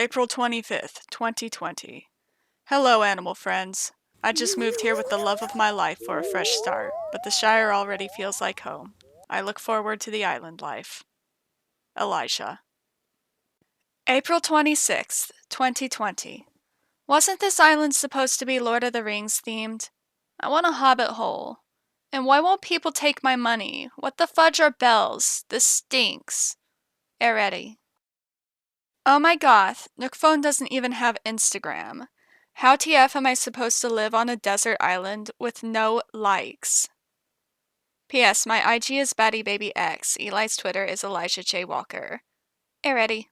April 25th, 2020. Hello, animal friends. I just moved here with the love of my life for a fresh start, but the Shire already feels like home. I look forward to the island life. Elijah. April 26th, 2020. Wasn't this island supposed to be Lord of the Rings themed? I want a hobbit hole. And why won't people take my money? What the fudge are bells? This stinks. Arete. Oh my goth, Nook Phone doesn't even have Instagram. How TF am I supposed to live on a desert island with no likes? P.S. My IG is BattyBabyX. Eli's Twitter is Elijah J. Walker. Arete.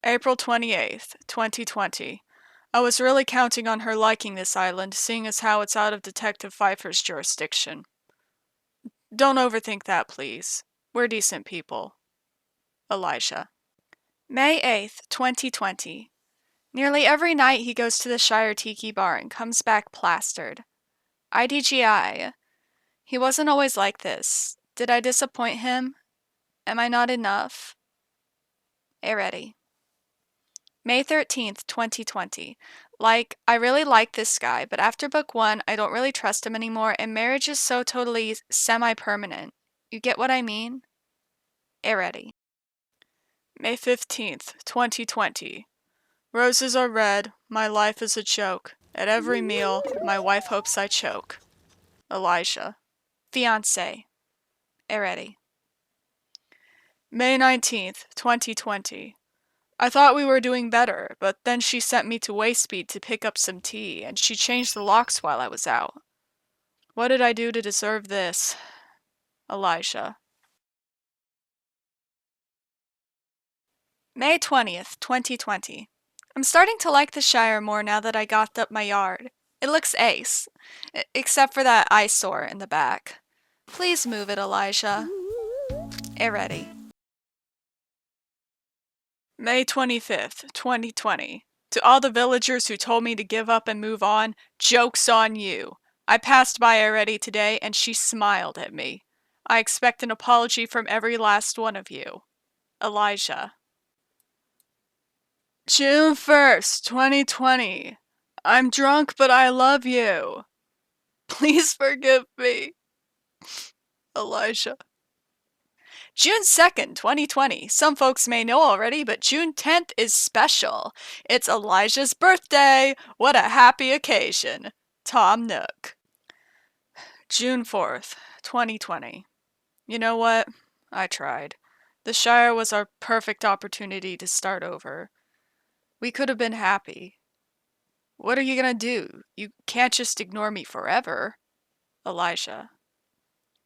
April 28th, 2020. I was really counting on her liking this island, seeing as how it's out of Detective Pfeiffer's jurisdiction. Don't overthink that, please. We're decent people. Elijah. May 8th, 2020. Nearly every night he goes to the Shire Tiki Bar and comes back plastered. IDGI. He wasn't always like this. Did I disappoint him? Am I not enough? Arete. May 13th, 2020. I really like this guy, but after book 1, I don't really trust him anymore, and marriage is so totally semi-permanent. You get what I mean? Arete. May 15th, 2020. Roses are red, my life is a joke. At every meal, my wife hopes I choke. Elijah. Fiancé. Arete. May 19th, 2020. I thought we were doing better, but then she sent me to Wayspeed to pick up some tea, and she changed the locks while I was out. What did I do to deserve this? Elijah. May 20th, 2020. I'm starting to like the Shire more now that I got up my yard. It looks ace, except for that eyesore in the back. Please move it, Elijah. Arete. May 25th, 2020. To all the villagers who told me to give up and move on, joke's on you. I passed by Arete today and she smiled at me. I expect an apology from every last one of you. Elijah. June 1st, 2020. I'm drunk, but I love you. Please forgive me. Elijah. June 2nd, 2020. Some folks may know already, but June 10th is special. It's Elijah's birthday. What a happy occasion. Tom Nook. June 4th, 2020. You know what? I tried. The Shire was our perfect opportunity to start over. We could have been happy. What are you gonna do? You can't just ignore me forever. Elijah.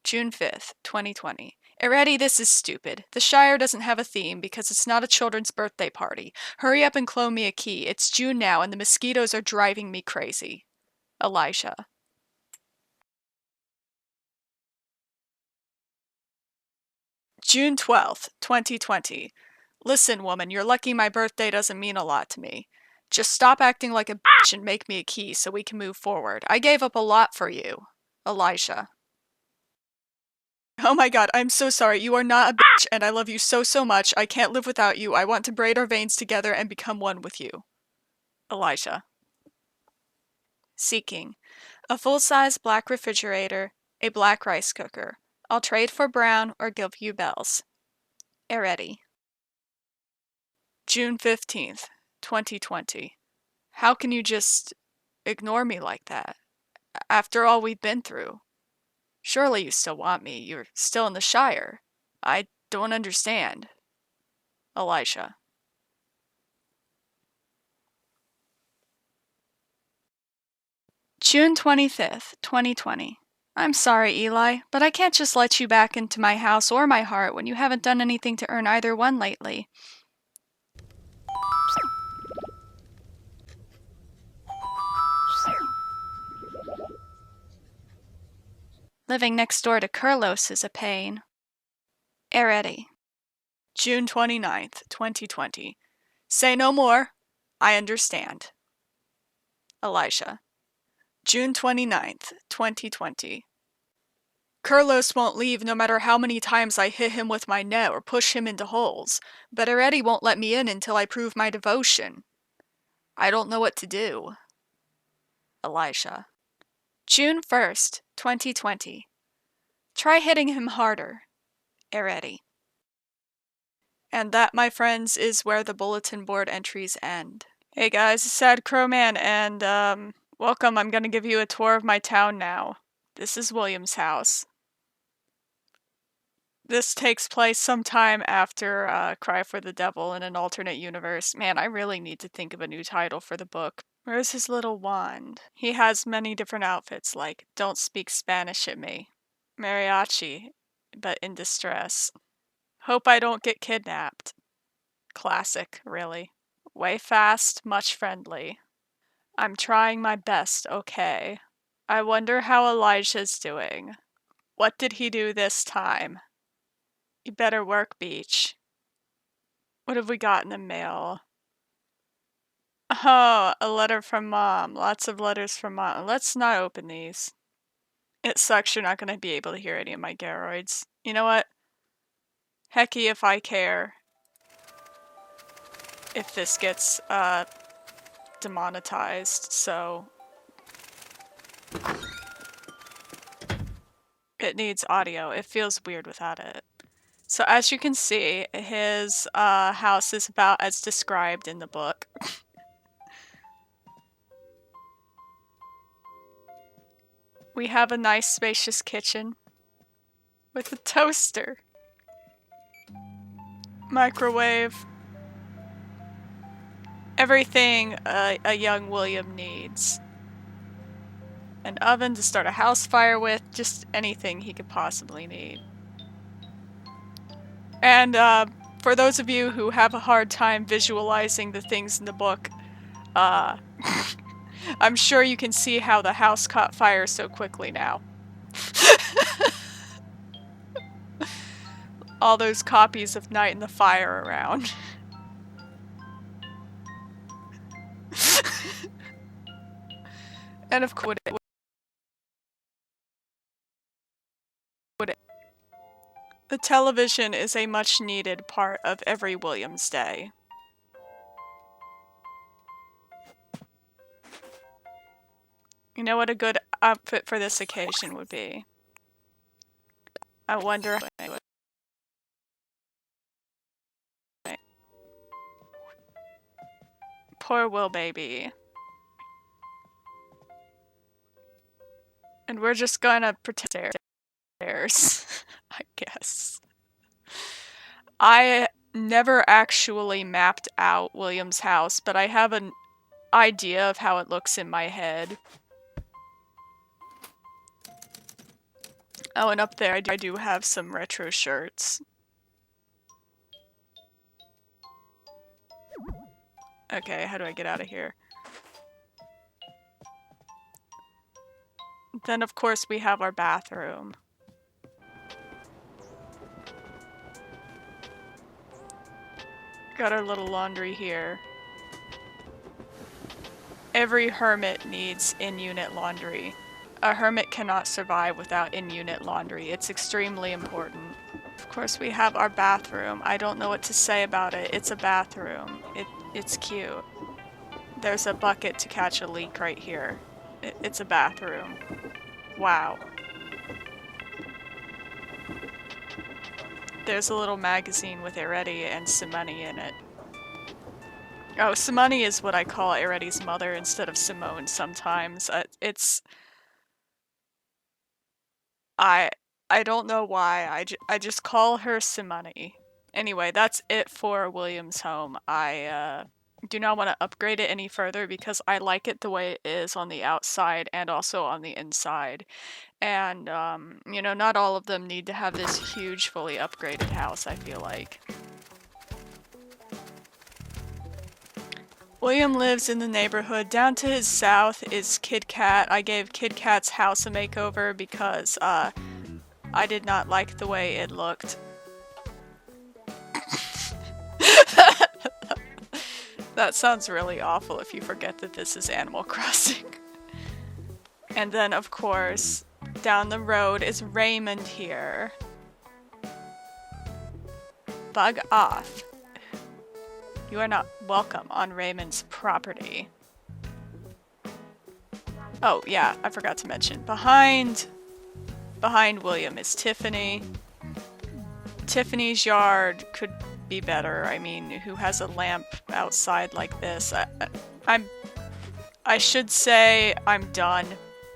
June 5th, 2020. Arete, this is stupid. The Shire doesn't have a theme because it's not a children's birthday party. Hurry up and clone me a key. It's June now and the mosquitoes are driving me crazy. Elijah. June 12th, 2020. Listen, woman, you're lucky my birthday doesn't mean a lot to me. Just stop acting like a bitch and make me a key so we can move forward. I gave up a lot for you. Elijah. Oh my god, I'm so sorry. You are not a bitch and I love you so, so much. I can't live without you. I want to braid our veins together and become one with you. Elijah. Seeking. A full-size black refrigerator, a black rice cooker. I'll trade for brown or give you bells. Arete. June 15th, 2020. How can you just ignore me like that? After all we've been through. Surely you still want me. You're still in the Shire. I don't understand. Elijah. June 25th, 2020. I'm sorry, Eli, but I can't just let you back into my house or my heart when you haven't done anything to earn either one lately. Living next door to Kurlos is a pain. Arete. June 29th, 2020. Say no more. I understand. Elijah. June 29th, 2020. Kurlos won't leave no matter how many times I hit him with my net or push him into holes, but Arete won't let me in until I prove my devotion. I don't know what to do. Elijah. June 1st, 2020. Try hitting him harder. Arete. And that, my friends, is where the bulletin board entries end. Hey guys, it's Sad Crowman, and welcome. I'm gonna give you a tour of my town now. This is William's house. This takes place sometime after Cry for the Devil in an alternate universe. Man, I really need to think of a new title for the book. Where's his little wand? He has many different outfits, like Don't Speak Spanish at Me, Mariachi, but in distress, Hope I Don't Get Kidnapped. Classic, really. Way fast, much friendly. I'm trying my best, okay. I wonder how Elijah's doing. What did he do this time? You better work, Beach. What have we got in the mail? Oh, a letter from Mom. Lots of letters from Mom. Let's not open these. It sucks you're not going to be able to hear any of my Garoids. You know what? Hecky if I care. If this gets, demonetized, so... It needs audio. It feels weird without it. So as you can see, his house is about as described in the book. We have a nice spacious kitchen with a toaster, microwave, everything a young William needs. An oven to start a house fire with, just anything he could possibly need. And for those of you who have a hard time visualizing the things in the book, I'm sure you can see how the house caught fire so quickly now. All those copies of Night in the Fire around. And of course, the television is a much needed part of every Williams day. You know what a good outfit for this occasion would be? I wonder. Poor Will baby. And we're just gonna pretend stairs, I guess. I never actually mapped out William's house, but I have an idea of how it looks in my head. Oh, and up there I do have some retro shirts. Okay, how do I get out of here? Then of course we have our bathroom. Got our little laundry here. Every hermit needs in-unit laundry. A hermit cannot survive without in-unit laundry. It's extremely important. Of course we have our bathroom. I don't know what to say about it. It's a bathroom. It's cute. There's a bucket to catch a leak right here. It's a bathroom. Wow. There's a little magazine with Arete and Simone in it. Oh, Simone is what I call Arete's mother instead of Simone sometimes. I don't know why. I just call her Simone. Anyway, that's it for William's home. I do not want to upgrade it any further because I like it the way it is on the outside and also on the inside. And, you know, not all of them need to have this huge, fully upgraded house, I feel like. William lives in the neighborhood. Down to his south is Kid Cat. I gave Kid Cat's house a makeover because, I did not like the way it looked. That sounds really awful if you forget that this is Animal Crossing. And then, of course, down the road is Raymond here. Bug off. You are not welcome on Raymond's property. Oh, yeah, I forgot to mention. Behind William is Tiffany. Tiffany's yard could be better. I mean, who has a lamp outside like this? I should say I'm done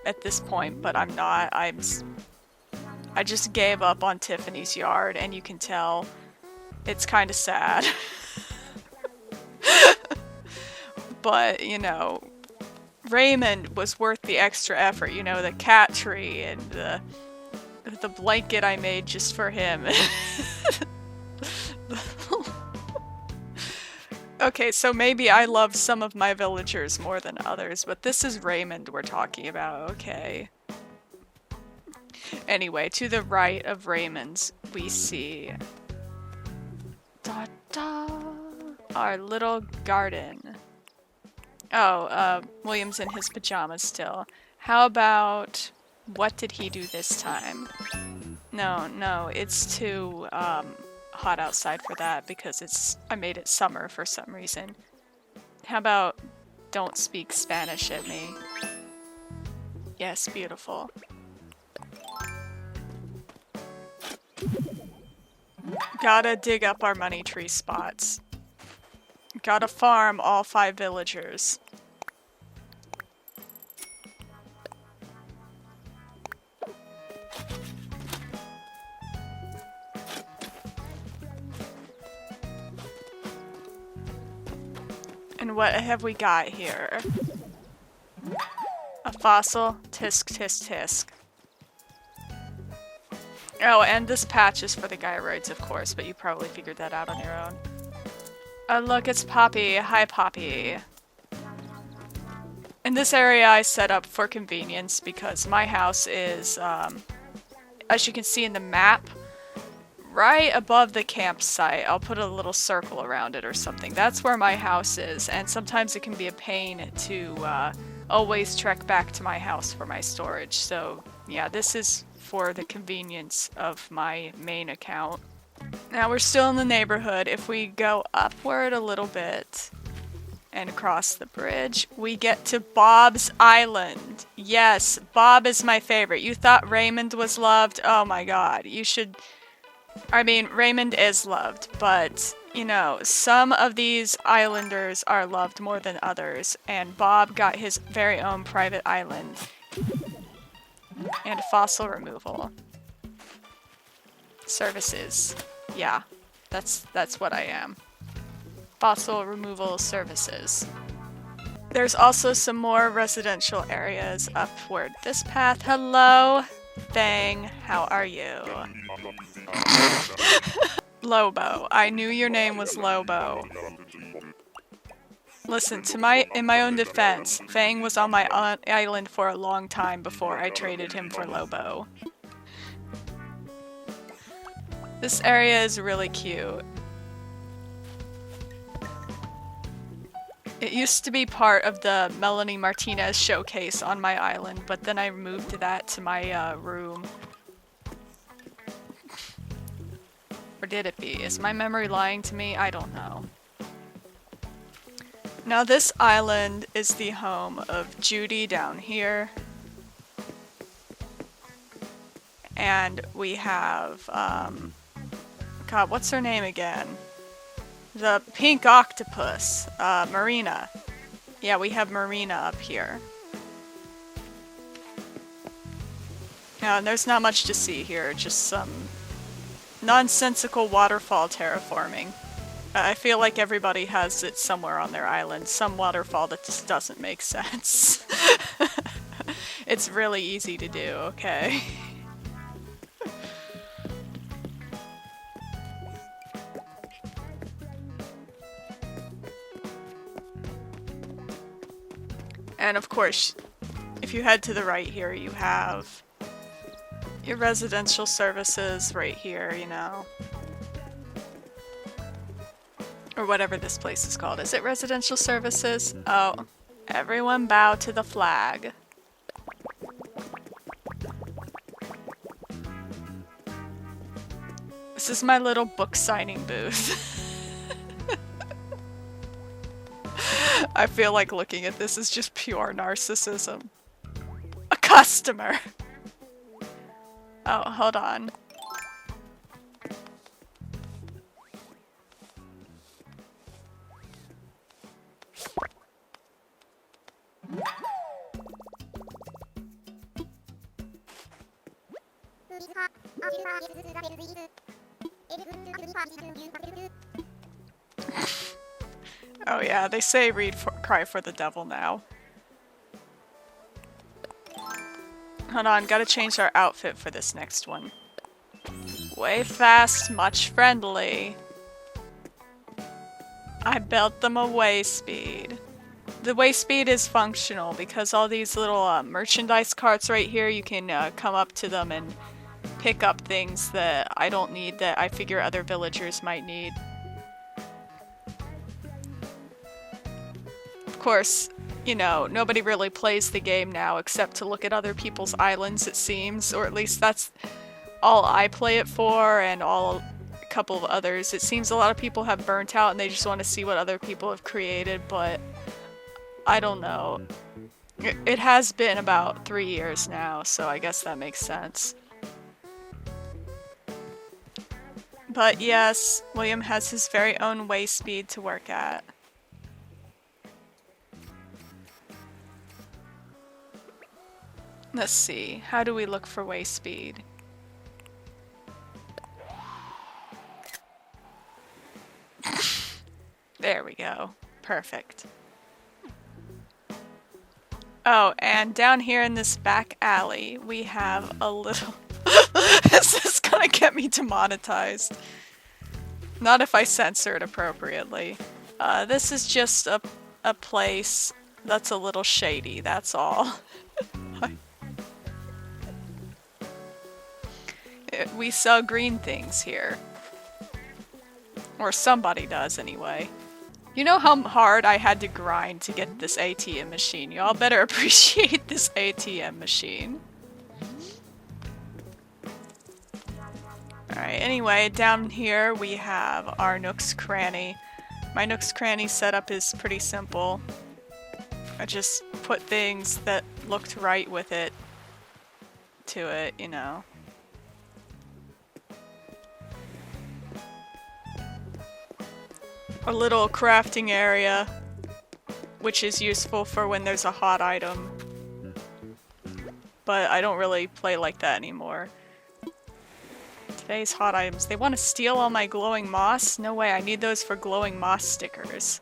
at this point, but I'm not. I just gave up on Tiffany's yard, and you can tell it's kind of sad. But, you know, Raymond was worth the extra effort. You know, the cat tree and the blanket I made just for him. Okay, so maybe I love some of my villagers more than others, but this is Raymond we're talking about, okay. Anyway, to the right of Raymond's, we see our little garden. Oh, William's in his pajamas still. How about, what did he do this time? No, it's too, hot outside for that because I made it summer for some reason. How about, don't speak Spanish at me? Yes, beautiful. Gotta dig up our money tree spots. Gotta farm all 5 villagers. And what have we got here? A fossil. Tisk, tisk, tisk. Oh, and this patch is for the gyroids, of course, but you probably figured that out on your own. Oh, look, it's Poppy. Hi, Poppy. In this area I set up for convenience because my house is, as you can see in the map, right above the campsite. I'll put a little circle around it or something. That's where my house is, and sometimes it can be a pain to always trek back to my house for my storage. So yeah, this is for the convenience of my main account. Now we're still in the neighborhood. If we go upward a little bit and across the bridge, we get to Bob's Island. Yes, Bob is my favorite. You thought Raymond was loved? Oh my god, you should... I mean, Raymond is loved, but, you know, some of these islanders are loved more than others, and Bob got his very own private island. And fossil removal. Services. Yeah, that's what I am. Fossil removal services. There's also some more residential areas upward this path. Hello, Fang, how are you? Lobo. I knew your name was Lobo. Listen, in my own defense, Fang was on my island for a long time before I traded him for Lobo. This area is really cute. It used to be part of the Melanie Martinez showcase on my island, but then I moved that to my room. Or did it be? Is my memory lying to me? I don't know. Now this island is the home of Judy down here. And we have, God, what's her name again? The pink octopus, Marina. Yeah, we have Marina up here. And there's not much to see here, just some nonsensical waterfall terraforming. I feel like everybody has it somewhere on their island, some waterfall that just doesn't make sense. It's really easy to do, okay? And of course, if you head to the right here, you have your residential services right here, you know. Or whatever this place is called. Is it residential services? Oh, everyone bow to the flag. This is my little book signing booth. I feel like looking at this is just pure narcissism. A customer! Oh, hold on. Oh yeah, they say cry for the devil now. Hold on, gotta change our outfit for this next one. Way fast, much friendly. I built them a way speed. The way speed is functional because all these little merchandise carts right here, you can come up to them and pick up things that I don't need that I figure other villagers might need. Of course, you know, nobody really plays the game now except to look at other people's islands, it seems, or at least that's all I play it for, and a couple of others. It seems a lot of people have burnt out and they just want to see what other people have created, but I don't know. It has been about 3 years now, so I guess that makes sense. But yes, William has his very own way speed to work at. Let's see, how do we look for way speed? There we go. Perfect. Oh, and down here in this back alley, we have a little... This is gonna get me demonetized. Not if I censor it appropriately. This is just a place that's a little shady, that's all. We sell green things here. Or somebody does, anyway. You know how hard I had to grind to get this ATM machine? Y'all better appreciate this ATM machine. Alright, anyway, down here we have our Nook's Cranny. My Nook's Cranny setup is pretty simple. I just put things that looked right with it to it, you know. A little crafting area, which is useful for when there's a hot item. But I don't really play like that anymore. Today's hot items. They want to steal all my glowing moss? No way, I need those for glowing moss stickers.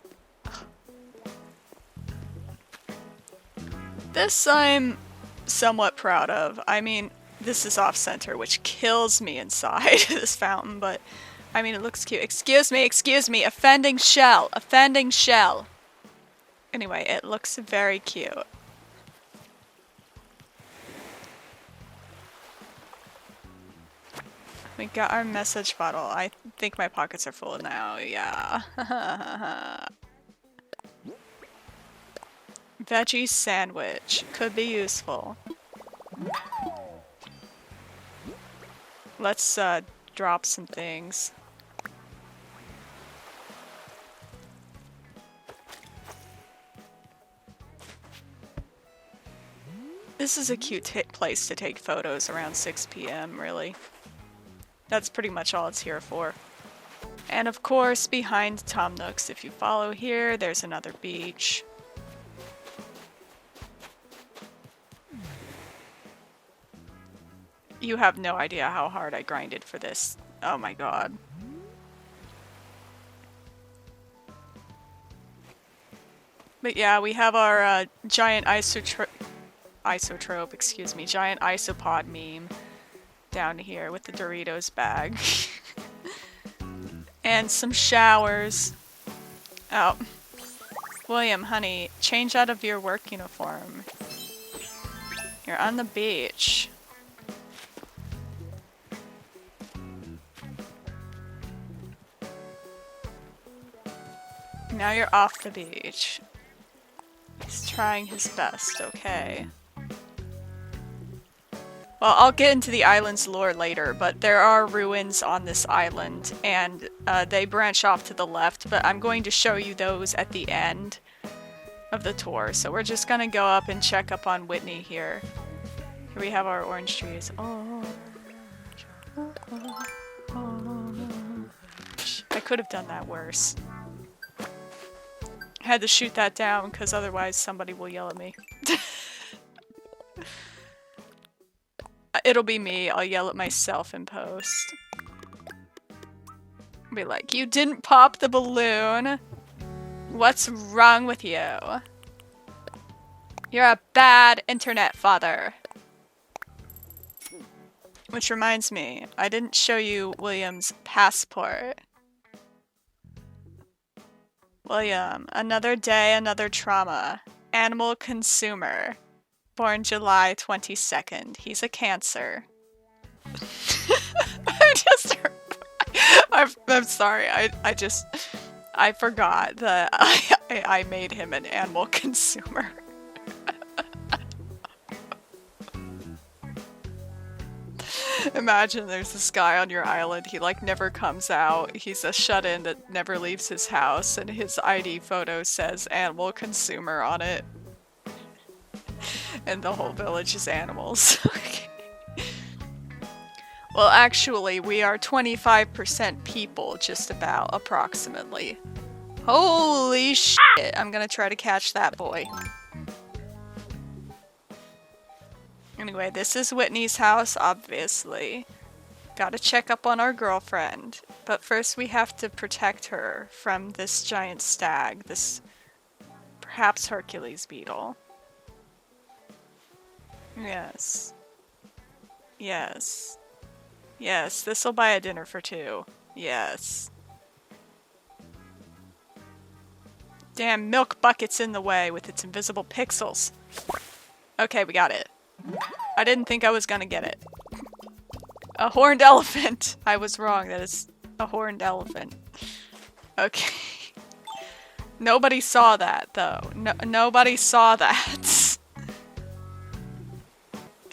This I'm somewhat proud of. I mean, this is off-center, which kills me inside this fountain, but I mean, it looks cute. Excuse me, offending shell, offending shell. Anyway, it looks very cute. We got our message bottle. I think my pockets are full now, yeah. Veggie sandwich. Could be useful. Let's drop some things. This is a cute place to take photos around 6 p.m. really. That's pretty much all it's here for. And of course, behind Tom Nook's, if you follow here, there's another beach. You have no idea how hard I grinded for this. Oh my god. But yeah, we have our giant giant isopod meme down here with the Doritos bag. And some showers. Oh. William, honey, change out of your work uniform. You're on the beach. Now you're off the beach. He's trying his best, okay. Well, I'll get into the island's lore later, but there are ruins on this island, and they branch off to the left, but I'm going to show you those at the end of the tour. So we're just gonna go up and check up on Whitney here. Here we have our orange trees. Oh. I could have done that worse. I had to shoot that down because otherwise somebody will yell at me. It'll be me. I'll yell at myself in post. Be like, you didn't pop the balloon. What's wrong with you? You're a bad internet father. Which reminds me, I didn't show you William's passport. William, another day, another trauma. Animal consumer. Born July 22nd. He's a Cancer. I'm sorry. I forgot that I made him an animal consumer. Imagine there's this guy on your island, he like never comes out, he's a shut-in that never leaves his house, and his ID photo says animal consumer on it. And the whole village is animals. Well, actually, we are 25% people, just about, approximately. Holy shit! I'm gonna try to catch that boy. Anyway, this is Whitney's house, obviously. Gotta check up on our girlfriend. But first we have to protect her from this giant stag, this perhaps Hercules beetle. Yes. Yes. Yes, this'll buy a dinner for two. Yes. Damn milk bucket's in the way with its invisible pixels. Okay, we got it. I didn't think I was gonna get it. A horned elephant! I was wrong, that is a horned elephant. Okay. Nobody saw that, though. Nobody saw that.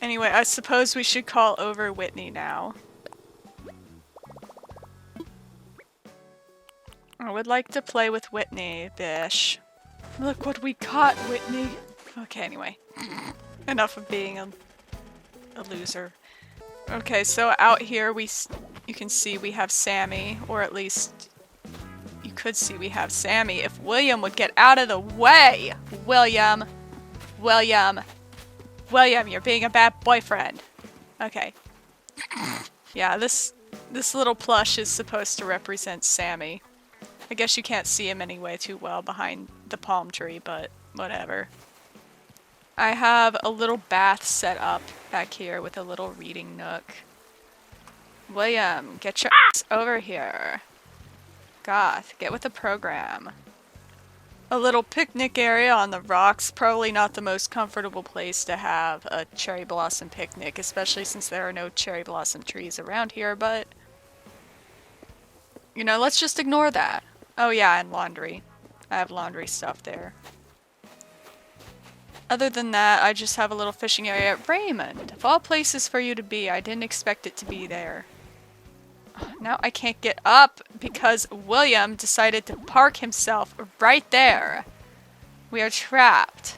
Anyway, I suppose we should call over Whitney now. I would like to play with Whitney, bish. Look what we caught, Whitney. Okay, anyway. Enough of being a loser. Okay, so out here you can see we have Sammy, or at least you could see we have Sammy if William would get out of the way! William! William! William, you're being a bad boyfriend! Okay. Yeah, this little plush is supposed to represent Sammy. I guess you can't see him anyway too well behind the palm tree, but whatever. I have a little bath set up back here with a little reading nook. William, get your ass over here. Goth, get with the program. A little picnic area on the rocks, probably not the most comfortable place to have a cherry blossom picnic, especially since there are no cherry blossom trees around here, but you know, let's just ignore that. Oh yeah, and laundry. I have laundry stuff there. Other than that, I just have a little fishing area. Raymond, of all places for you to be, I didn't expect it to be there. Now I can't get up because William decided to park himself right there. We are trapped.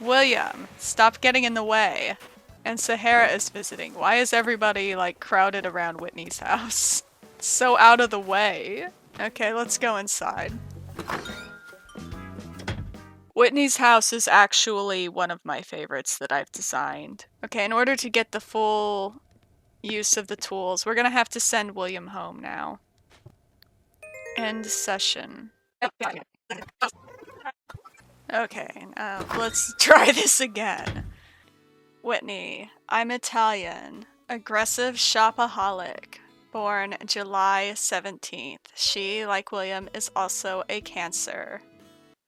William, stop getting in the way. And Sahara is visiting. Why is everybody like crowded around Whitney's house? It's so out of the way. Okay, let's go inside. Whitney's house is actually one of my favorites that I've designed. Okay, in order to get the full use of the tools, we're gonna have to send William home now. End session. Okay, now let's try this again. Whitney, I'm Italian. Aggressive shopaholic. Born July 17th. She, like William, is also a Cancer.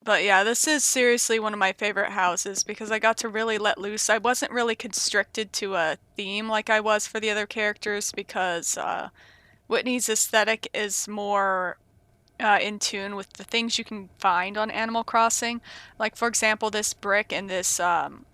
But yeah, this is seriously one of my favorite houses because I got to really let loose. I wasn't really constricted to a theme like I was for the other characters because Whitney's aesthetic is more in tune with the things you can find on Animal Crossing. Like, for example, this brick and this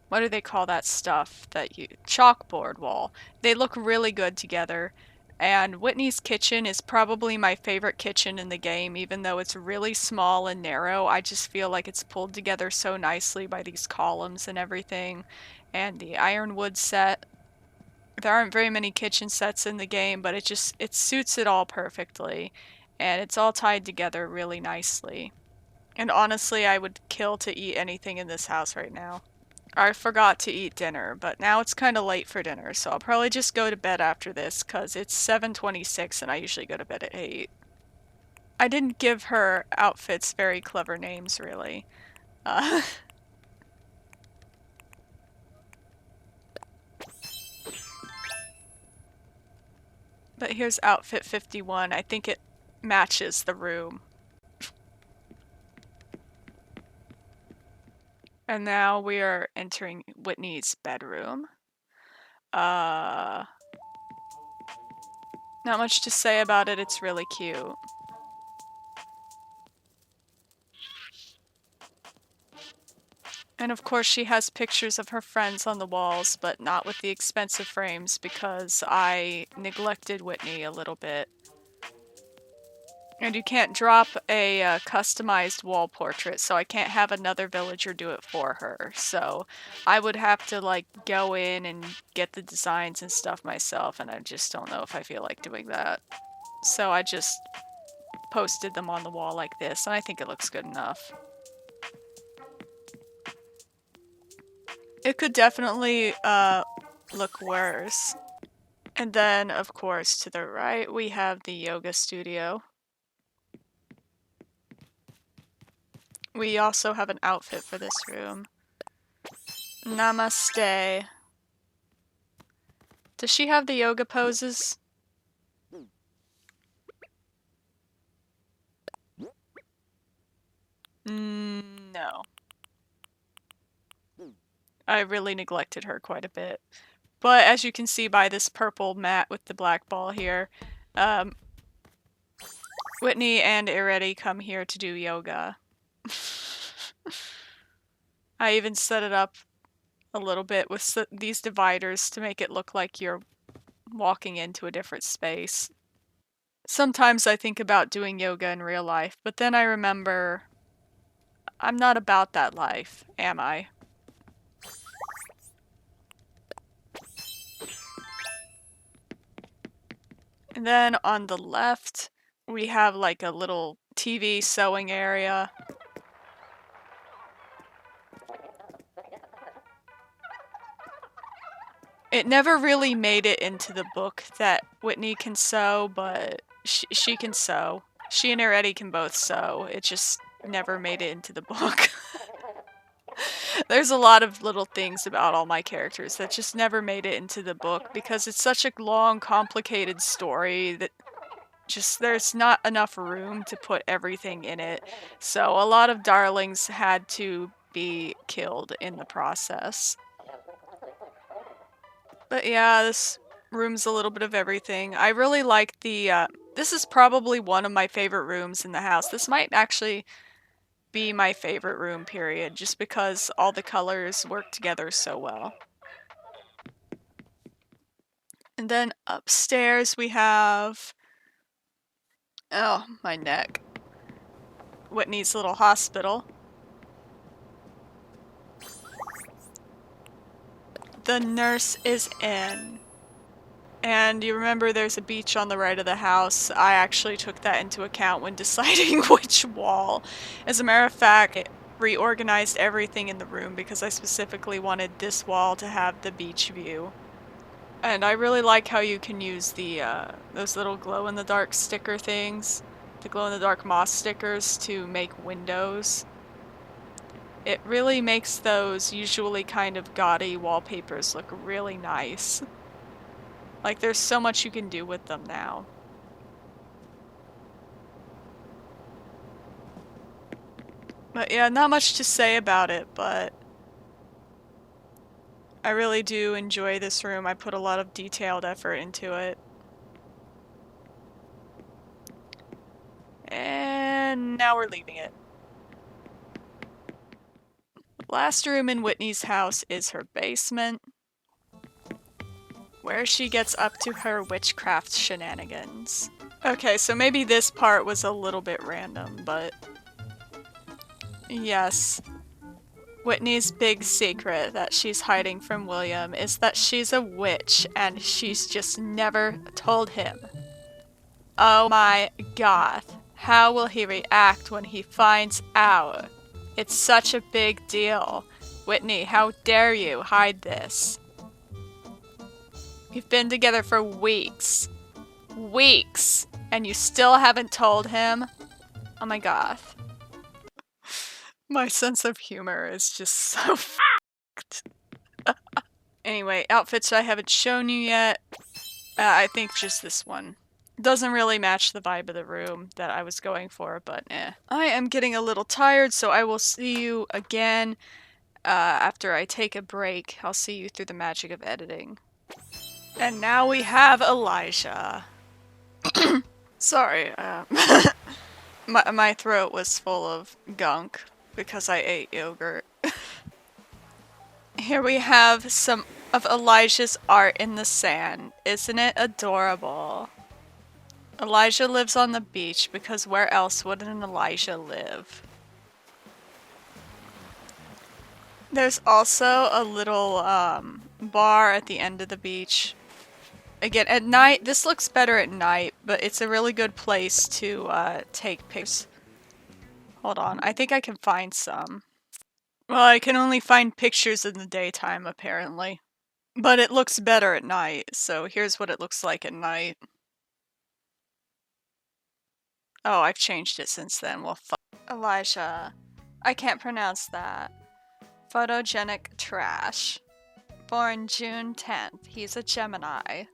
what do they call that stuff that you chalkboard wall. They look really good together. And Whitney's kitchen is probably my favorite kitchen in the game, even though it's really small and narrow. I just feel like it's pulled together so nicely by these columns and everything. And the ironwood set. There aren't very many kitchen sets in the game, but it suits it all perfectly. And it's all tied together really nicely. And honestly, I would kill to eat anything in this house right now. I forgot to eat dinner, but now it's kind of late for dinner, so I'll probably just go to bed after this because it's 7:26 and I usually go to bed at 8. I didn't give her outfits very clever names, really. Uh, but here's outfit 51. I think it matches the room. And now we are entering Whitney's bedroom. Not much to say about it, it's really cute. And of course she has pictures of her friends on the walls, but not with the expensive frames because I neglected Whitney a little bit. And you can't drop a customized wall portrait, so I can't have another villager do it for her. So I would have to like go in and get the designs and stuff myself, and I just don't know if I feel like doing that. So I just posted them on the wall like this, and I think it looks good enough. It could definitely look worse. And then, of course, to the right, we have the yoga studio. We also have an outfit for this room. Namaste. Does she have the yoga poses? No. I really neglected her quite a bit. But as you can see by this purple mat with the black ball here, Whitney and Arete come here to do yoga. I even set it up a little bit with these dividers to make it look like you're walking into a different space. Sometimes I think about doing yoga in real life, but then I remember I'm not about that life, am I? And then on the left, we have like a little TV sewing area. It never really made it into the book that Whitney can sew, but she can sew. She and Arete can both sew. It just never made it into the book. There's a lot of little things about all my characters that just never made it into the book because it's such a long, complicated story that just there's not enough room to put everything in it. So a lot of darlings had to be killed in the process. But yeah, this room's a little bit of everything. I really like the, this is probably one of my favorite rooms in the house. This might actually be my favorite room, period, just because all the colors work together so well. And then upstairs we have, oh, my neck, Whitney's little hospital. The nurse is in. And you remember there's a beach on the right of the house. I actually took that into account when deciding which wall. As a matter of fact, it reorganized everything in the room because I specifically wanted this wall to have the beach view. And I really like how you can use the those little glow-in-the-dark sticker things, the glow-in-the-dark moss stickers, to make windows. It really makes those usually kind of gaudy wallpapers look really nice. Like, there's so much you can do with them now. But yeah, not much to say about it, but I really do enjoy this room. I put a lot of detailed effort into it. And now we're leaving it. Last room in Whitney's house is her basement, where she gets up to her witchcraft shenanigans. Okay, so maybe this part was a little bit random, but yes. Whitney's big secret that she's hiding from William is that she's a witch and she's just never told him. Oh my god. How will he react when he finds out? It's such a big deal. Whitney, how dare you hide this? We've been together for weeks. Weeks! And you still haven't told him? Oh my god. My sense of humor is just so f***ed. Anyway, outfits I haven't shown you yet. I think just this one. Doesn't really match the vibe of the room that I was going for, but eh. I am getting a little tired, so I will see you again after I take a break. I'll see you through the magic of editing. And now we have Elijah. Sorry, my throat was full of gunk because I ate yogurt. Here we have some of Elijah's art in the sand. Isn't it adorable? Elijah lives on the beach because where else would an Elijah live? There's also a little bar at the end of the beach. Again, at night, this looks better at night, but it's a really good place to take pictures. Hold on, I think I can find some. Well, I can only find pictures in the daytime, apparently. But it looks better at night, so here's what it looks like at night. Oh, I've changed it since then. Well, Elijah. I can't pronounce that. Photogenic trash. Born June 10th. He's a Gemini.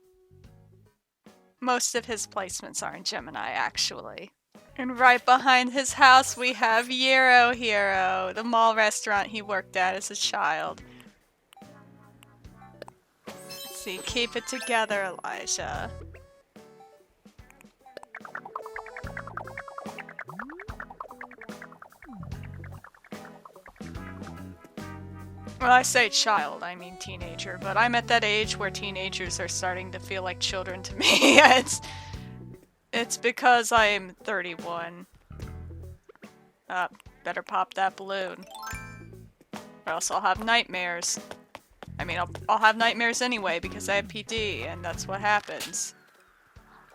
Most of his placements are in Gemini, actually. And right behind his house we have Gyro Hero, the mall restaurant he worked at as a child. Let's see, keep it together, Elijah. Well, I say child, I mean teenager, but I'm at that age where teenagers are starting to feel like children to me. It's because I'm 31. Better pop that balloon. Or else I'll have nightmares. I mean, I'll have nightmares anyway because I have PD, and that's what happens.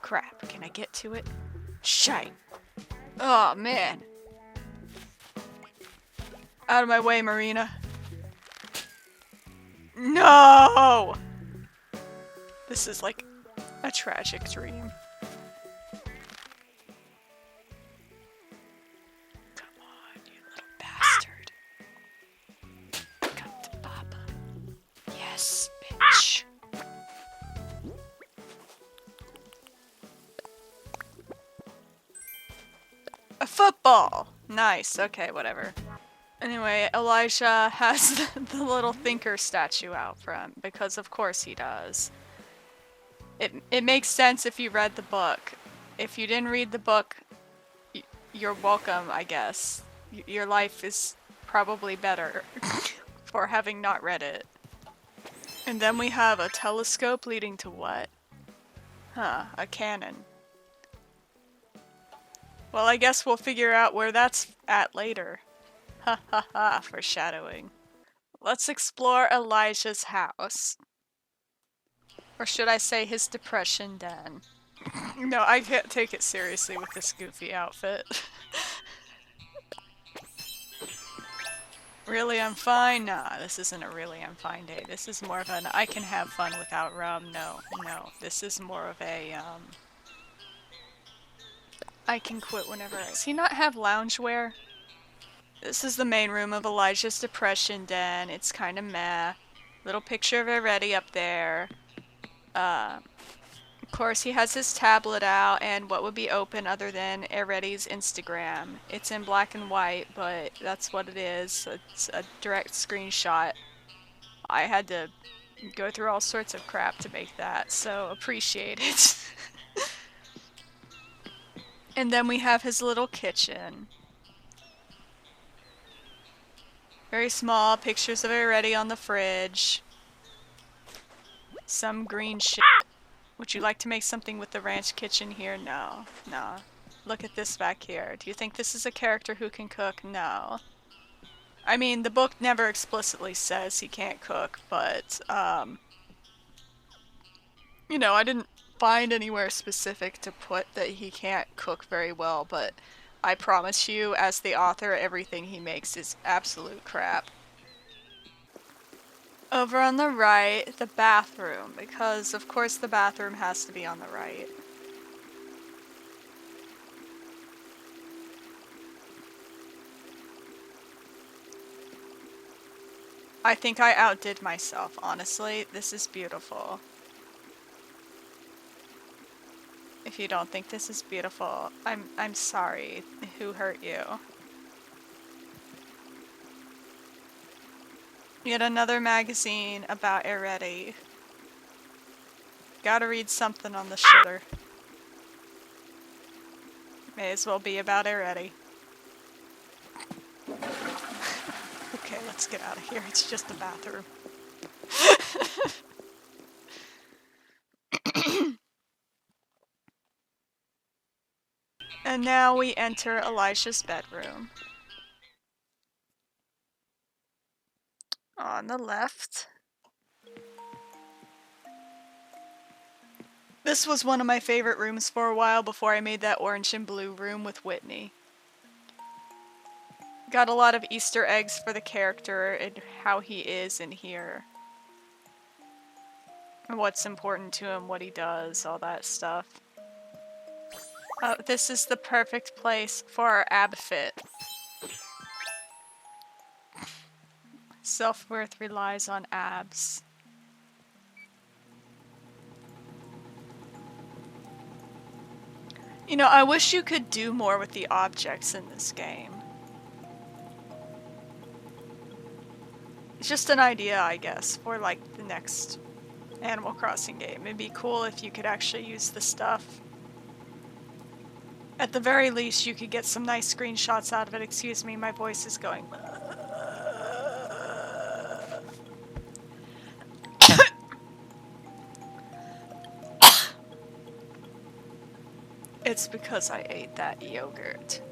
Crap, can I get to it? Shite. Oh, man. Out of my way, Marina. No! This is like a tragic dream. Come on, you little bastard. Come to Papa. Yes, bitch. A football! Nice, okay, whatever. Anyway, Elijah has the little thinker statue out front, because of course he does. It makes sense if you read the book. If you didn't read the book, you're welcome, I guess. Your life is probably better for having not read it. And then we have a telescope leading to what? Huh, a cannon. Well, I guess we'll figure out where that's at later. Ha ha ha, foreshadowing. Let's explore Elijah's house. Or should I say his depression den? No, I can't take it seriously with this goofy outfit. Really, I'm fine? Nah, this isn't a really I'm fine day. This is more of an I can have fun without rum. No, no. This is more of a, I can quit whenever I... Does he not have loungewear? This is the main room of Elijah's depression den. It's kind of meh. Little picture of Arete up there. Of course, he has his tablet out, and what would be open other than Arete's Instagram? It's in black and white, but that's what it is. It's a direct screenshot. I had to go through all sorts of crap to make that, so appreciate it. And then we have his little kitchen. Very small, pictures of Arete on the fridge. Some green shit. Would you like to make something with the ranch kitchen here? No. No. Look at this back here. Do you think this is a character who can cook? No. I mean, the book never explicitly says he can't cook, but, you know, I didn't find anywhere specific to put that he can't cook very well, but I promise you, as the author, everything he makes is absolute crap. Over on the right, the bathroom, because of course the bathroom has to be on the right. I think I outdid myself, honestly. This is beautiful. If you don't think this is beautiful, I'm sorry. Who hurt you? Yet another magazine about Arete. Gotta read something on the shitter. May as well be about Arete. Okay, let's get out of here. It's just a bathroom. And now we enter Elisha's bedroom. On the left. This was one of my favorite rooms for a while before I made that orange and blue room with Whitney. Got a lot of Easter eggs for the character and how he is in here. What's important to him, what he does, all that stuff. Oh, this is the perfect place for our ab fit. Self-worth relies on abs. You know, I wish you could do more with the objects in this game. It's just an idea, I guess, for like the next Animal Crossing game. It'd be cool if you could actually use the stuff. At the very least, you could get some nice screenshots out of it. Excuse me, my voice is going. It's because I ate that yogurt.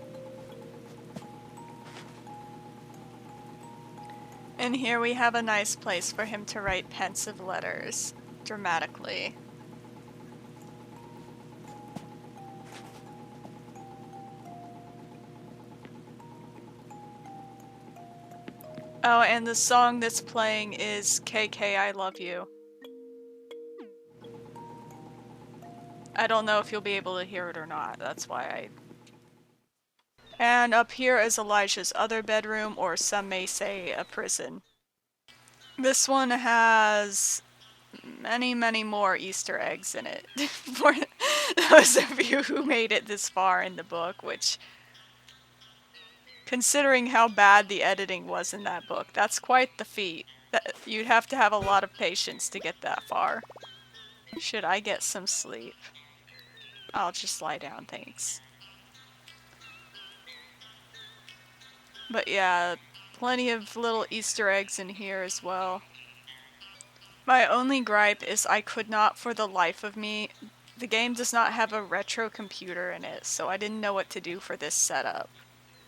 And here we have a nice place for him to write pensive letters, dramatically. Oh, and the song that's playing is KK I Love You. I don't know if you'll be able to hear it or not, that's why I... And up here is Elijah's other bedroom, or some may say a prison. This one has many, many more Easter eggs in it. For those of you who made it this far in the book, which, considering how bad the editing was in that book, that's quite the feat. You'd have to have a lot of patience to get that far. Should I get some sleep? I'll just lie down, thanks. But yeah, plenty of little Easter eggs in here as well. My only gripe is I could not for the life of me. The game does not have a retro computer in it, so I didn't know what to do for this setup.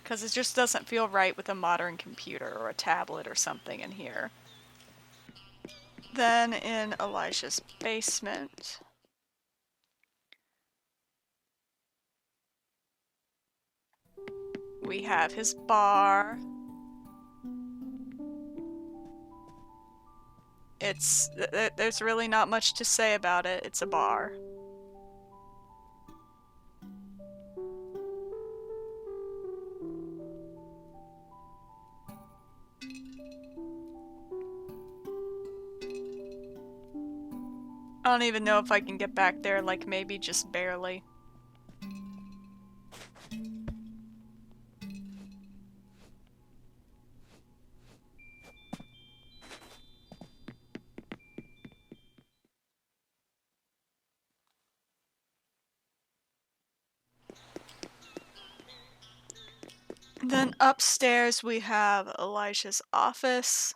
Because it just doesn't feel right with a modern computer or a tablet or something in here. Then in Elijah's basement. We have his bar. There's really not much to say about it. It's a bar. I don't even know if I can get back there, like maybe just barely. Then upstairs we have Elijah's office.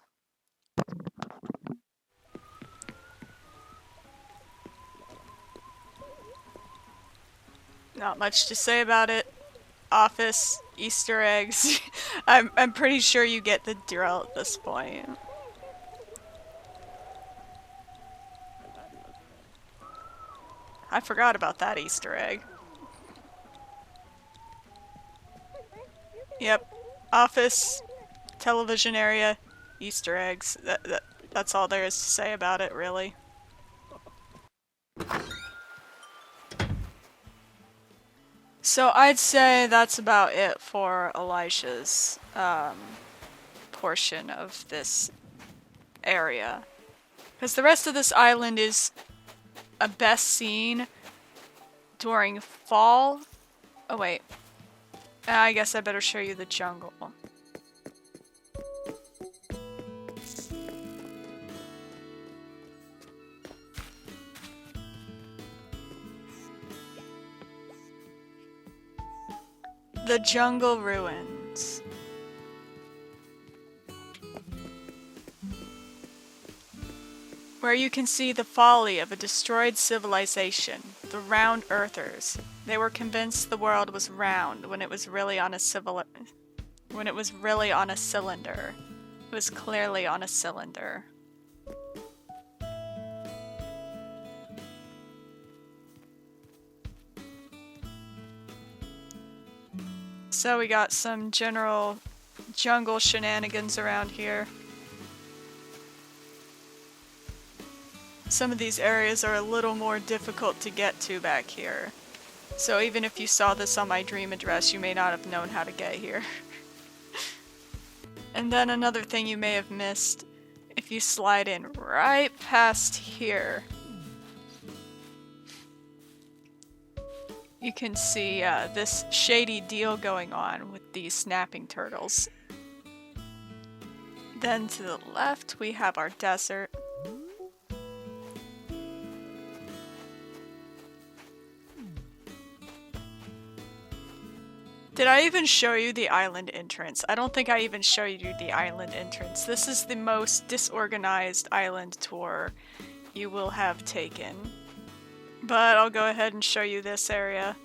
Not much to say about it. Office, Easter eggs. I'm pretty sure you get the drill at this point. I forgot about that Easter egg. Yep. Office, television area, Easter eggs. That's all there is to say about it, really. So I'd say that's about it for Elijah's portion of this area. Because the rest of this island is best seen during fall. Oh wait. I guess I better show you the jungle. The jungle ruins. Where you can see the folly of a destroyed civilization, the round earthers. They were convinced the world was round when it was really on a cylinder. It was clearly on a cylinder. So we got some general jungle shenanigans around here. Some of these areas are a little more difficult to get to back here. So even if you saw this on my dream address, you may not have known how to get here. And then another thing you may have missed, if you slide in right past here, you can see this shady deal going on with these snapping turtles. Then to the left, we have our desert. Did I even show you the island entrance? I don't think I even showed you the island entrance. This is the most disorganized island tour you will have taken. But I'll go ahead and show you this area.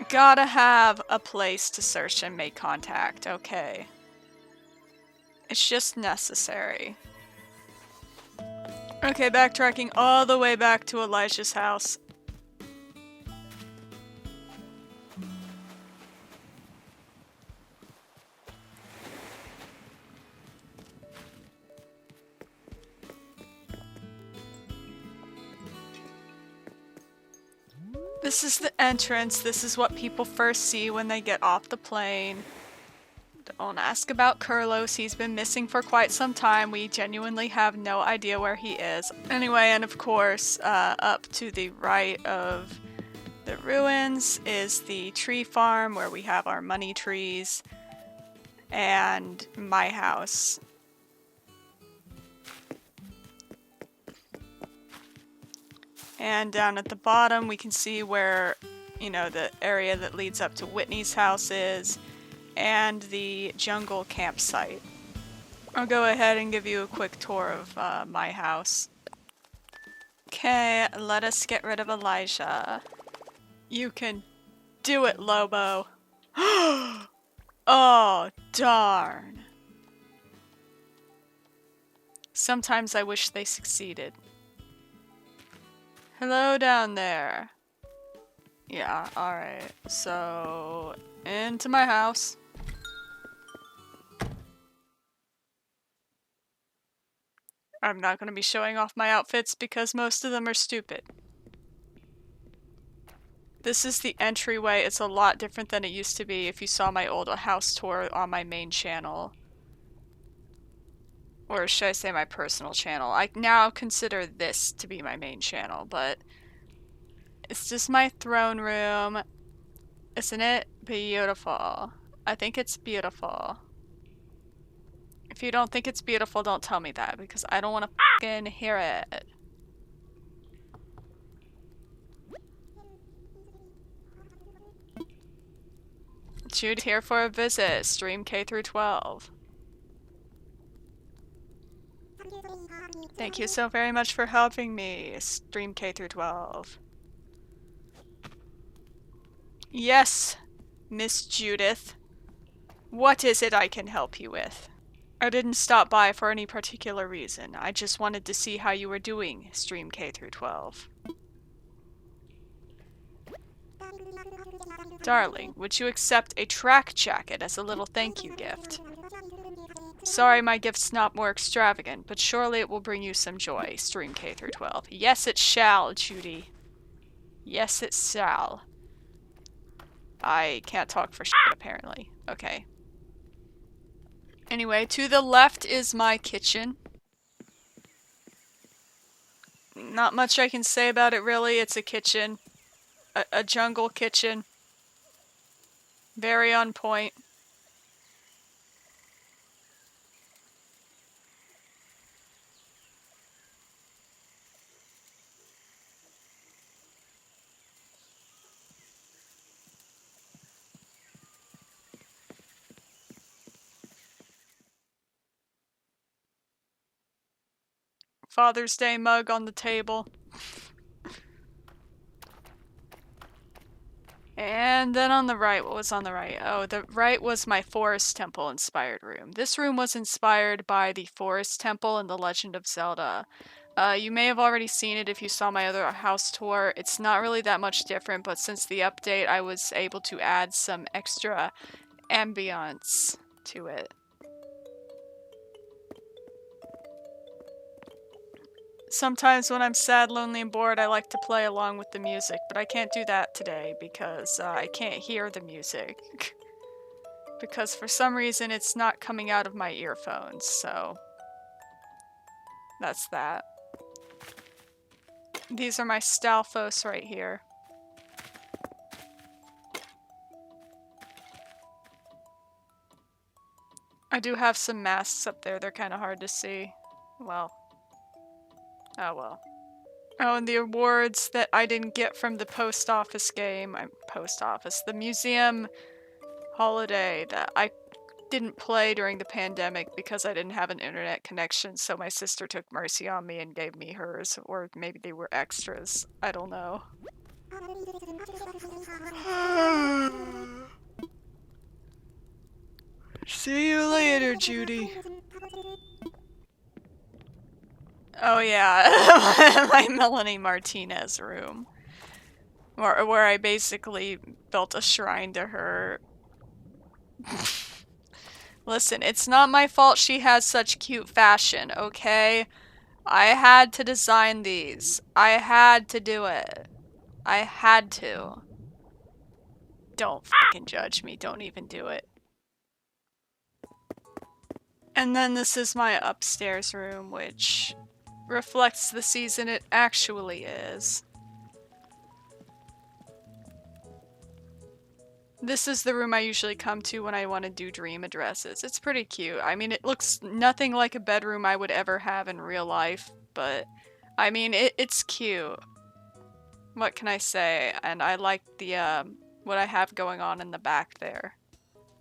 Gotta have a place to search and make contact, okay. It's just necessary. Okay, backtracking all the way back to Elijah's house. This is the entrance. This is what people first see when they get off the plane. Don't ask about Carlos. He's been missing for quite some time. We genuinely have no idea where he is. Anyway, and of course, up to the right of the ruins is the tree farm where we have our money trees and my house. And down at the bottom, we can see where, you know, the area that leads up to Whitney's house is, and the jungle campsite. I'll go ahead and give you a quick tour of my house. Okay, let us get rid of Elijah. You can do it, Lobo. Oh, darn. Sometimes I wish they succeeded. Hello down there. Yeah, alright. So, into my house. I'm not going to be showing off my outfits because most of them are stupid. This is the entryway. It's a lot different than it used to be if you saw my old house tour on my main channel. Or should I say my personal channel? I now consider this to be my main channel, but it's just my throne room. Isn't it beautiful? I think it's beautiful. If you don't think it's beautiful, don't tell me that, because I don't want to fucking hear it. Judy's here for a visit. Stream K through 12. Thank you so very much for helping me. Stream K through 12. Yes, Miss Judith. What is it I can help you with? I didn't stop by for any particular reason. I just wanted to see how you were doing, Stream K through 12. Darling, would you accept a track jacket as a little thank you gift? Sorry my gift's not more extravagant, but surely it will bring you some joy, Stream K through 12. Yes, it shall, Judy. Yes, it shall. I can't talk for shit, apparently. Okay. Anyway, to the left is my kitchen. Not much I can say about it, really. It's a kitchen. A jungle kitchen. Very on point. Father's Day mug on the table. And then on the right, what was on the right? Oh, the right was my Forest Temple inspired room. This room was inspired by the Forest Temple in The Legend of Zelda. You may have already seen it if you saw my other house tour. It's not really that much different, but since the update, I was able to add some extra ambiance to it. Sometimes when I'm sad, lonely, and bored, I like to play along with the music, but I can't do that today because I can't hear the music. Because for some reason it's not coming out of my earphones, so that's that. These are my Stalfos right here. I do have some masks up there, they're kind of hard to see. Well. Oh well. Oh, and the awards that I didn't get from the post office game. The museum holiday that I didn't play during the pandemic because I didn't have an internet connection, so my sister took mercy on me and gave me hers, or maybe they were extras. I don't know. See you later, Judy. Oh yeah, my Melanie Martinez room. Where I basically built a shrine to her. Listen, it's not my fault she has such cute fashion, okay? I had to design these. I had to do it. I had to. Don't fucking judge me. Don't even do it. And then this is my upstairs room, which reflects the season it actually is. This is the room I usually come to when I want to do dream addresses. It's pretty cute. I mean, it looks nothing like a bedroom I would ever have in real life, but I mean, it's cute. What can I say? And I like the, what I have going on in the back there.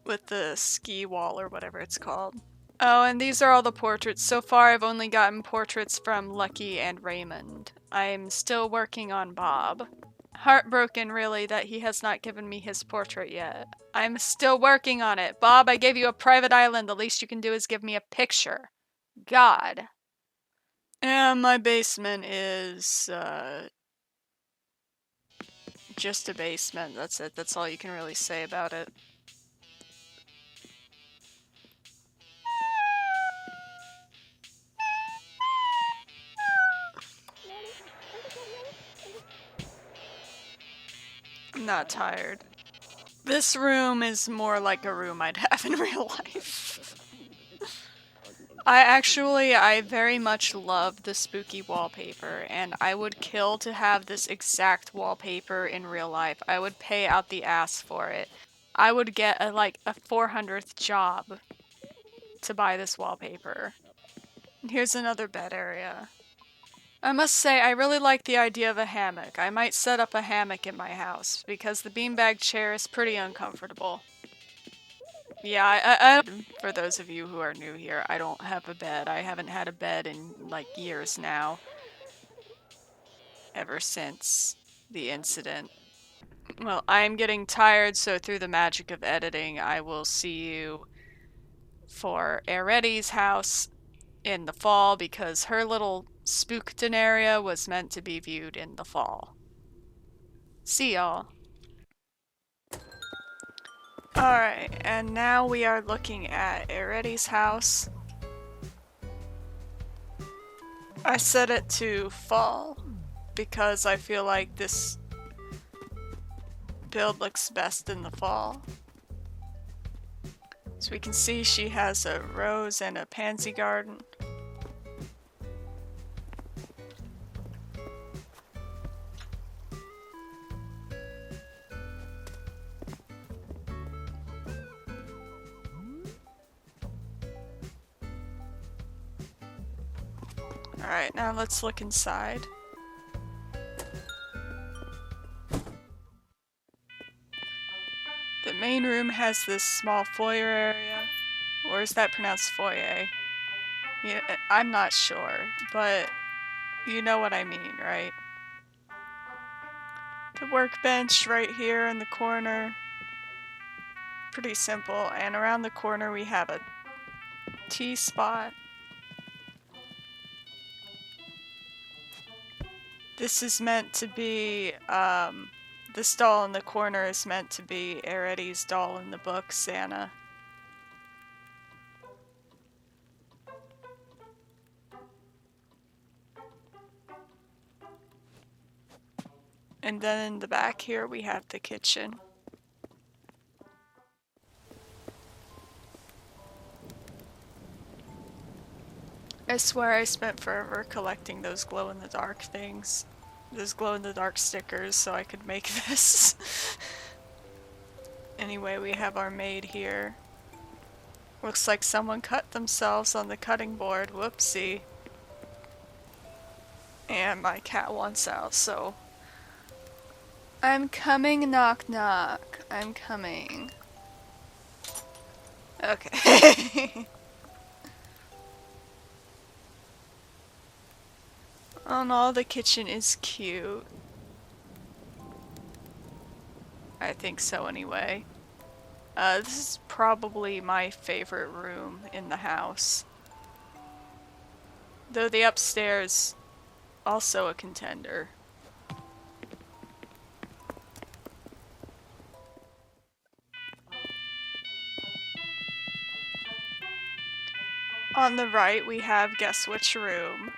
With the ski wall or whatever it's called. Oh, and these are all the portraits. So far, I've only gotten portraits from Lucky and Raymond. I'm still working on Bob. Heartbroken, really, that he has not given me his portrait yet. I'm still working on it. Bob, I gave you a private island. The least you can do is give me a picture. God. And my basement is, just a basement. That's it. That's all you can really say about it. I'm not tired. This room is more like a room I'd have in real life. I very much love the spooky wallpaper, and I would kill to have this exact wallpaper in real life. I would pay out the ass for it. I would get a 400th job to buy this wallpaper. Here's another bed area. I must say, I really like the idea of a hammock. I might set up a hammock in my house, because the beanbag chair is pretty uncomfortable. Yeah, for those of you who are new here, I don't have a bed. I haven't had a bed in like years now. Ever since the incident. Well, I'm getting tired, so through the magic of editing, I will see you for Arete's house in the fall because her little Spooktown area was meant to be viewed in the fall. See y'all. Alright, and now we are looking at Arete's house. I set it to fall because I feel like this build looks best in the fall. So we can see she has a rose and a pansy garden. Alright, now let's look inside. The main room has this small foyer area. Or is that pronounced foyer? Yeah, I'm not sure, but you know what I mean, right? The workbench right here in the corner. Pretty simple. And around the corner we have a tea spot. This is meant to be, this doll in the corner is meant to be Arete's doll in the book, Santa. And then in the back here we have the kitchen. I swear I spent forever collecting those glow-in-the-dark things. Those glow-in-the-dark stickers so I could make this. Anyway, we have our maid here. Looks like someone cut themselves on the cutting board. Whoopsie. And my cat wants out, so... I'm coming, knock knock. I'm coming. Okay. Oh no, the kitchen is cute. I think so anyway. This is probably my favorite room in the house. Though the upstairs, also a contender. On the right, we have guess which room.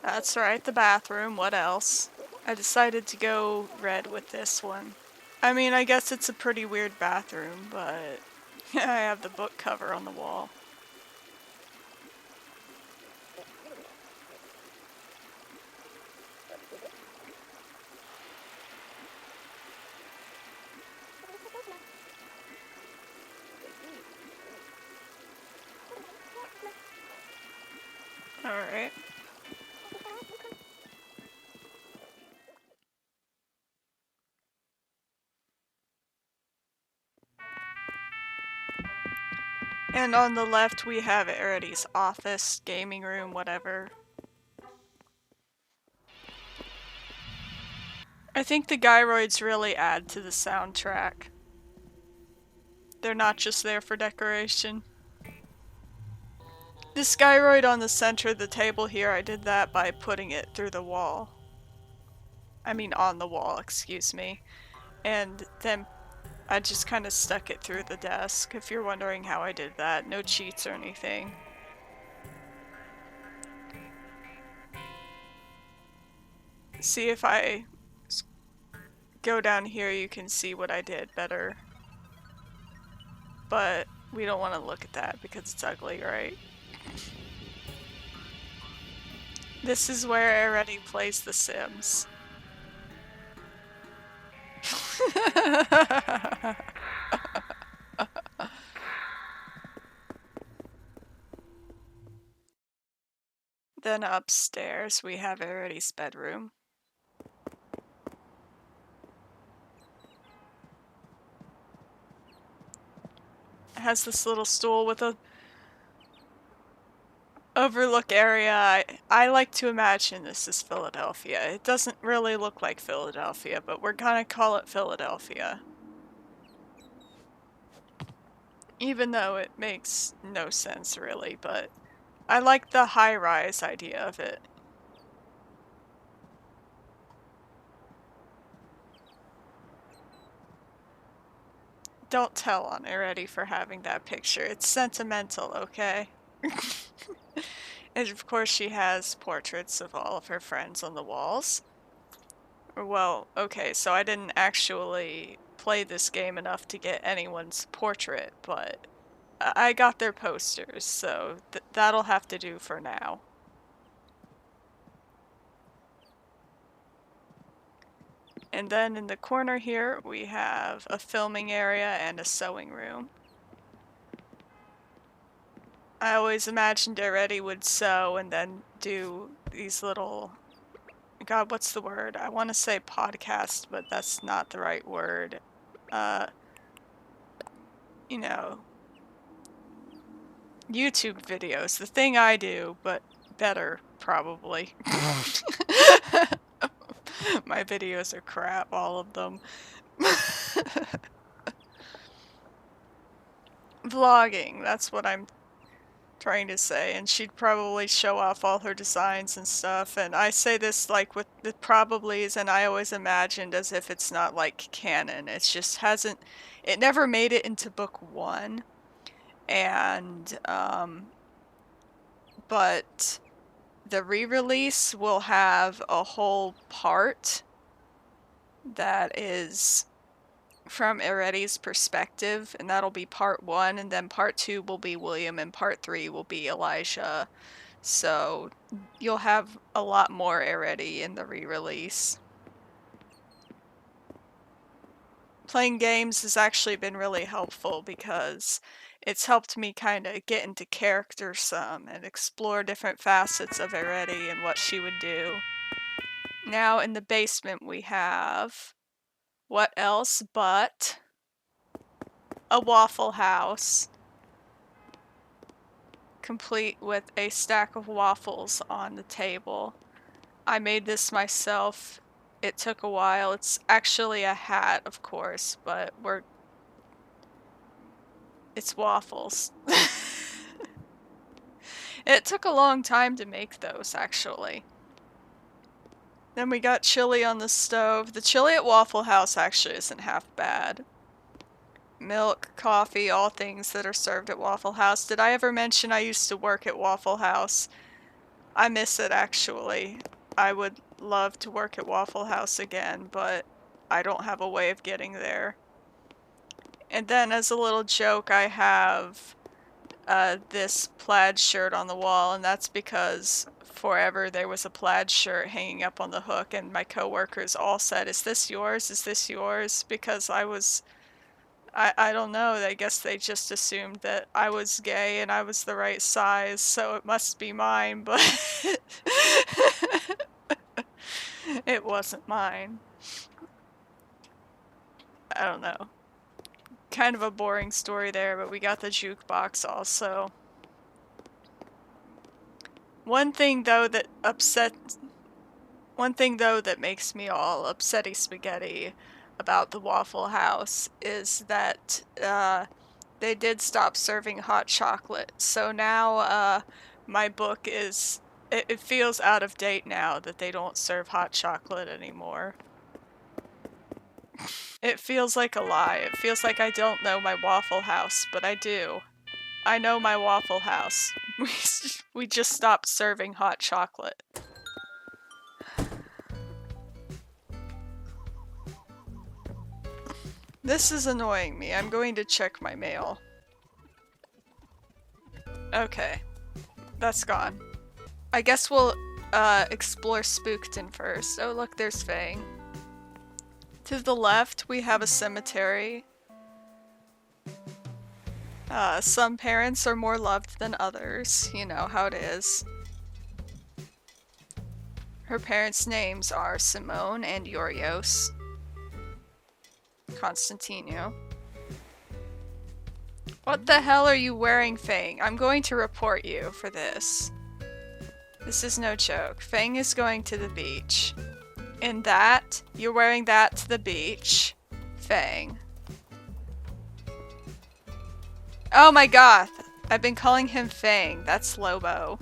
That's right, the bathroom. What else? I decided to go red with this one. I mean, I guess it's a pretty weird bathroom, but I have the book cover on the wall. Alright. And on the left we have Arete's office, gaming room, whatever. I think the gyroids really add to the soundtrack. They're not just there for decoration. This gyroid on the center of the table here, I did that by putting it through the wall. I mean on the wall, excuse me. And then I just kind of stuck it through the desk, if you're wondering how I did that. No cheats or anything. See, if I go down here you can see what I did better. But we don't want to look at that because it's ugly, right? This is where Arete plays The Sims. Then upstairs we have Arete's bedroom. has this little stool with a overlook area. I like to imagine this is Philadelphia. It doesn't really look like Philadelphia, but we're gonna call it Philadelphia. Even though it makes no sense really, but I like the high-rise idea of it. Don't tell on Arete for having that picture. It's sentimental, okay? And of course she has portraits of all of her friends on the walls. Well, okay, so I didn't actually play this game enough to get anyone's portrait, but I got their posters, so that'll have to do for now. And then in the corner here, we have a filming area and a sewing room. I always imagined Arete would sew and then do these little... God, what's the word? I want to say podcast, but that's not the right word. You know, YouTube videos. The thing I do, but better, probably. My videos are crap, all of them. Vlogging, that's what I'm trying to say, and she'd probably show off all her designs and stuff, and I say this like with the probablys, and I always imagined as if it's not like canon. It's just hasn't, it never made it into book 1, and but the re-release will have a whole part that is from Arete's perspective, and that'll be part 1, and then part 2 will be William, and part 3 will be Elijah. So you'll have a lot more Arete in the re-release. Playing games has actually been really helpful because it's helped me kind of get into character some and explore different facets of Arete and what she would do. Now in the basement we have what else but a Waffle House, complete with a stack of waffles on the table. I made this myself. It took a while. It's actually a hat, of course, but it's waffles. It took a long time to make those, actually. Then we got chili on the stove. The chili at Waffle House actually isn't half bad. Milk, coffee, all things that are served at Waffle House. Did I ever mention I used to work at Waffle House? I miss it, actually. I would love to work at Waffle House again, but I don't have a way of getting there. And then as a little joke, I have this plaid shirt on the wall, and that's because forever there was a plaid shirt hanging up on the hook, and my coworkers all said, "Is this yours? Is this yours?" Because I don't know, I guess they just assumed that I was gay and I was the right size, so it must be mine, but it wasn't mine. I don't know. Kind of a boring story there, but we got the jukebox also. One thing though that makes me all upsetty spaghetti about the Waffle House is that they did stop serving hot chocolate. So now my book is, it feels out of date now that they don't serve hot chocolate anymore. It feels like a lie. It feels like I don't know my Waffle House, but I do. I know my Waffle House. We just stopped serving hot chocolate. This is annoying me. I'm going to check my mail. Okay. That's gone. I guess we'll explore Spooktown first. Oh look, there's Fang. To the left, we have a cemetery. Some parents are more loved than others. You know how it is. Her parents' names are Simone and Yorios. Constantino. What the hell are you wearing, Fang? I'm going to report you for this. This is no joke. Fang is going to the beach. In that, you're wearing that to the beach. Fang. Oh my god! I've been calling him Fang. That's Lobo.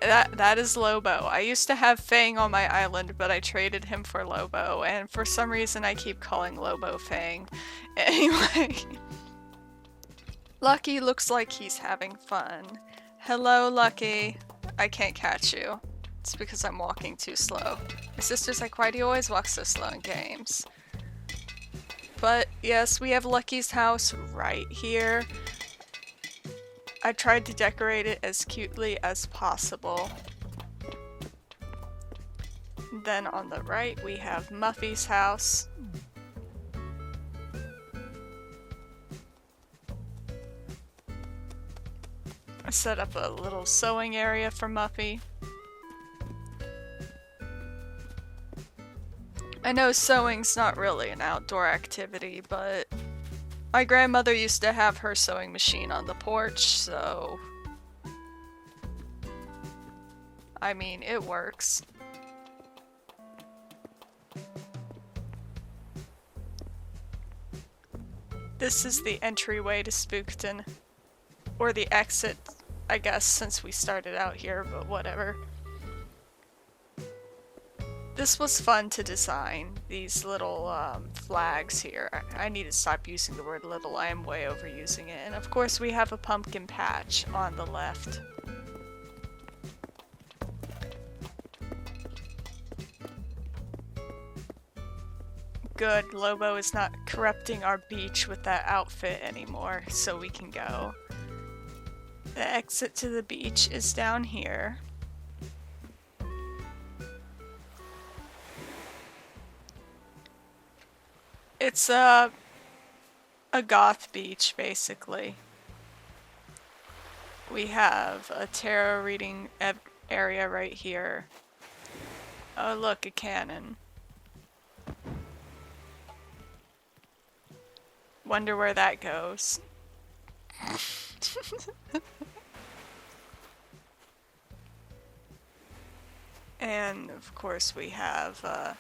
That is Lobo. I used to have Fang on my island, but I traded him for Lobo, and for some reason I keep calling Lobo Fang. Anyway. Lucky looks like he's having fun. Hello, Lucky. I can't catch you. It's because I'm walking too slow. My sister's like, why do you always walk so slow in games? But yes, we have Lucky's house right here. I tried to decorate it as cutely as possible. Then on the right we have Muffy's house. I set up a little sewing area for Muffy. I know sewing's not really an outdoor activity, but my grandmother used to have her sewing machine on the porch, so I mean, it works. This is the entryway to Spooktown. Or the exit, I guess, since we started out here, but whatever. This was fun to design, these little flags here. I need to stop using the word little, I am way overusing it. And of course we have a pumpkin patch on the left. Good, Lobo is not corrupting our beach with that outfit anymore, so we can go. The exit to the beach is down here. It's a goth beach, basically. We have a tarot reading area right here. Oh look, a cannon. Wonder where that goes. And of course we have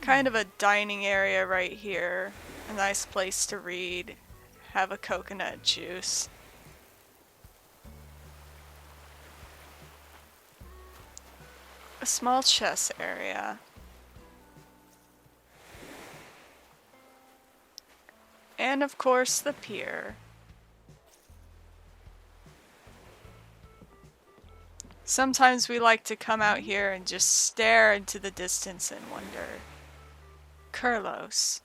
kind of a dining area right here. A nice place to read. Have a coconut juice. A small chess area. And of course the pier. Sometimes we like to come out here and just stare into the distance and wonder, Kurlos,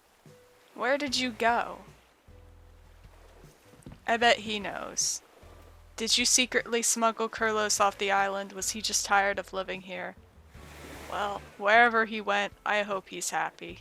where did you go? I bet he knows. Did you secretly smuggle Kurlos off the island? Was he just tired of living here? Well, wherever he went, I hope he's happy.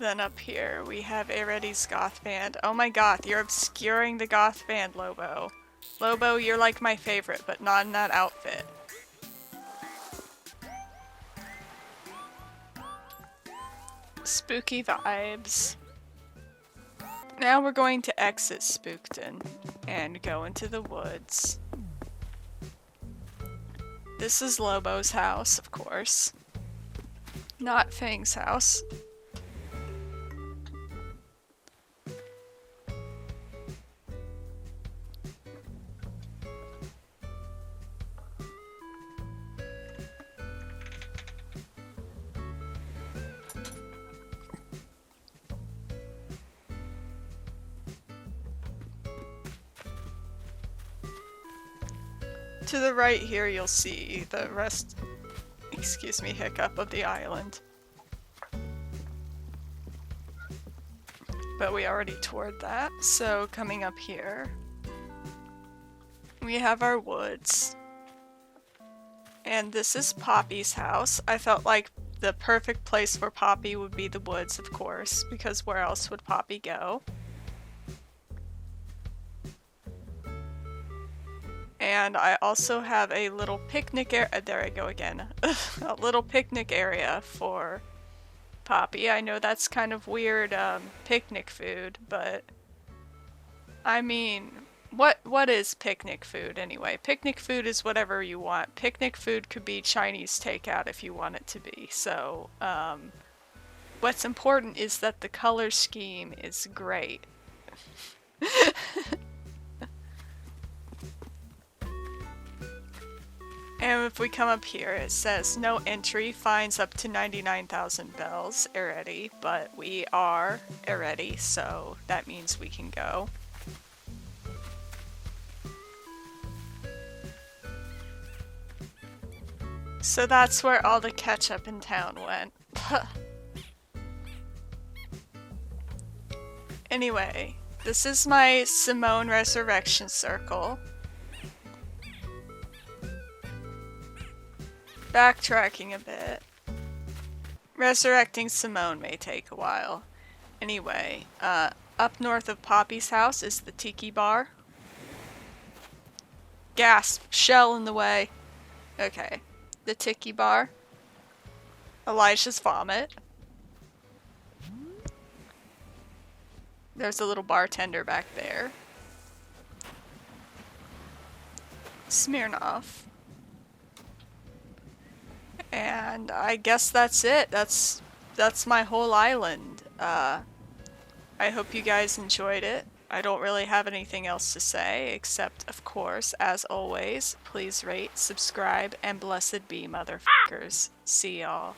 Then up here we have Arete's goth band. Oh my god, you're obscuring the goth band, Lobo. Lobo, you're like my favorite, but not in that outfit. Spooky vibes. Now we're going to exit Spooktown and go into the woods. This is Lobo's house, of course. Not Fang's house. To the right here you'll see the rest, excuse me, hiccup of the island. But we already toured that, so coming up here, we have our woods. And this is Poppy's house. I felt like the perfect place for Poppy would be the woods, of course, because where else would Poppy go? And I also have a little picnic area. There I go again. A little picnic area for Poppy. I know that's kind of weird picnic food, but I mean, what is picnic food anyway? Picnic food is whatever you want. Picnic food could be Chinese takeout if you want it to be. So, what's important is that the color scheme is great. And if we come up here, it says no entry, fines up to 99,000 bells, Arete, but we are Arete, so that means we can go. So that's where all the ketchup in town went. Anyway, this is my Simone Resurrection Circle. Backtracking a bit. Resurrecting Simone may take a while. Anyway, up north of Poppy's house is the Tiki Bar. Gasp! Shell in the way. Okay. The Tiki Bar. Elijah's vomit. There's a little bartender back there. Smirnoff. And I guess that's it. That's my whole island. I hope you guys enjoyed it. I don't really have anything else to say, except, of course, as always, please rate, subscribe, and blessed be, motherfuckers. See y'all.